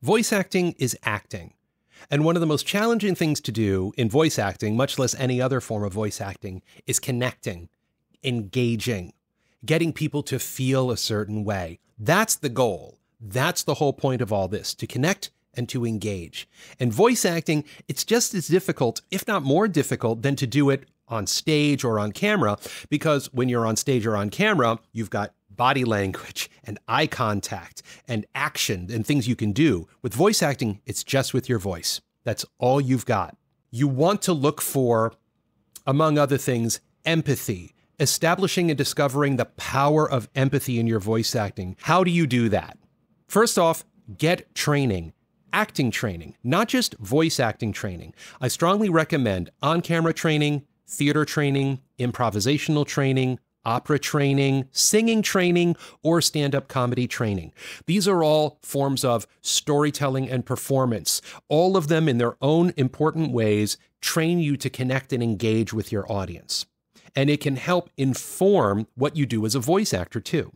Voice acting is acting. And one of the most challenging things to do in voice acting, much less any other form of voice acting, is connecting, engaging, getting people to feel a certain way. That's the goal. That's the whole point of all this, to connect and to engage. And voice acting, it's just as difficult, if not more difficult, than to do it on stage or on camera, because when you're on stage or on camera, you've got body language and eye contact and action and things you can do. With voice acting, it's just with your voice. That's all you've got. You want to look for, among other things, empathy, establishing and discovering the power of empathy in your voice acting. How do you do that? First off, get training. Acting training, not just voice acting training. I strongly recommend on-camera training, theater training, improvisational training, opera training, singing training, or stand-up comedy training. These are all forms of storytelling and performance. All of them, in their own important ways, train you to connect and engage with your audience. And it can help inform what you do as a voice actor, too.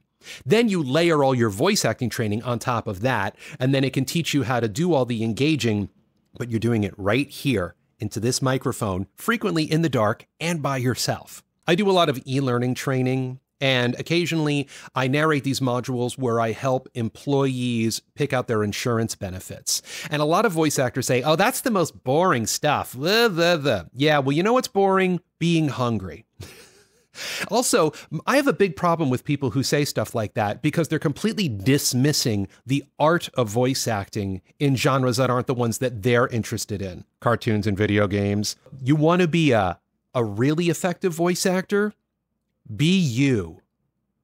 Then you layer all your voice acting training on top of that, and then it can teach you how to do all the engaging, but you're doing it right here into this microphone, frequently in the dark and by yourself. I do a lot of e-learning training, and occasionally I narrate these modules where I help employees pick out their insurance benefits. And a lot of voice actors say, oh, that's the most boring stuff. Blah, blah, blah. Yeah, well, you know what's boring? Being hungry. Also, I have a big problem with people who say stuff like that because they're completely dismissing the art of voice acting in genres that aren't the ones that they're interested in. Cartoons and video games. You want to be a really effective voice actor? Be you.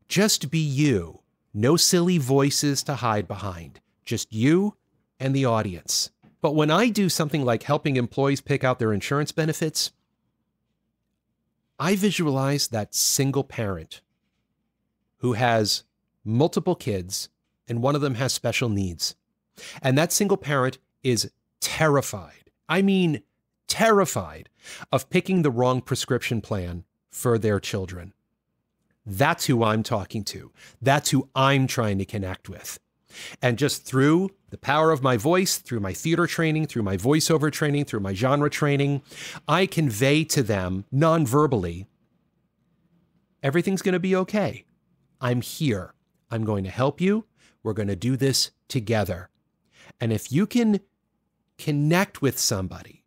Just be you. No silly voices to hide behind. Just you and the audience. But when I do something like helping employees pick out their insurance benefits, I visualize that single parent who has multiple kids and one of them has special needs. And that single parent is terrified. I mean, terrified of picking the wrong prescription plan for their children. That's who I'm talking to. That's who I'm trying to connect with. And just through the power of my voice, through my theater training, through my voiceover training, through my genre training, I convey to them non-verbally, everything's going to be okay. I'm here. I'm going to help you. We're going to do this together. And if you can connect with somebody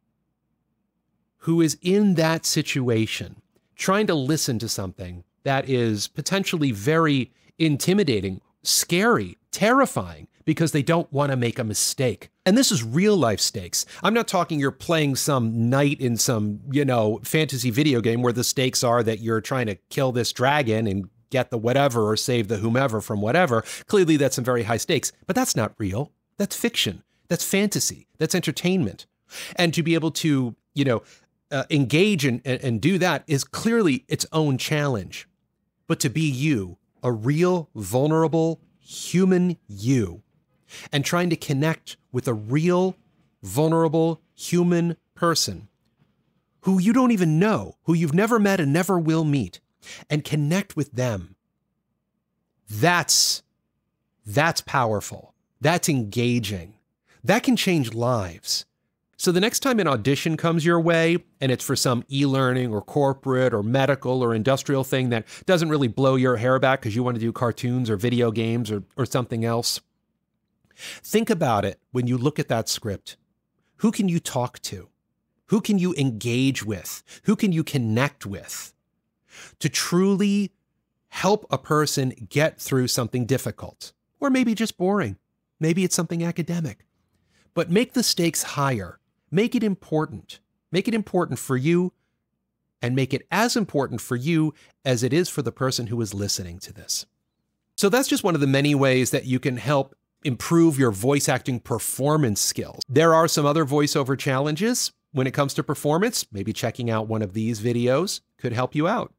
who is in that situation, trying to listen to something that is potentially very intimidating, scary, terrifying, because they don't want to make a mistake. And this is real life stakes. I'm not talking you're playing some knight in some, fantasy video game where the stakes are that you're trying to kill this dragon and get the whatever or save the whomever from whatever. Clearly that's some very high stakes, but that's not real. That's fiction. That's fantasy. That's entertainment. And to be able to, engage and do that is clearly its own challenge. But to be you, a real, vulnerable, human you, and trying to connect with a real, vulnerable, human person who you don't even know, who you've never met and never will meet, and connect with them. That's powerful. That's engaging. That can change lives. So the next time an audition comes your way, and it's for some e-learning or corporate or medical or industrial thing that doesn't really blow your hair back because you want to do cartoons or video games or something else, think about it when you look at that script. Who can you talk to? Who can you engage with? Who can you connect with to truly help a person get through something difficult? Or maybe just boring. Maybe it's something academic. But make the stakes higher. Make it important. Make it important for you, and make it as important for you as it is for the person who is listening to this. So that's just one of the many ways that you can help improve your voice acting performance skills. There are some other voiceover challenges when it comes to performance. Maybe checking out one of these videos could help you out.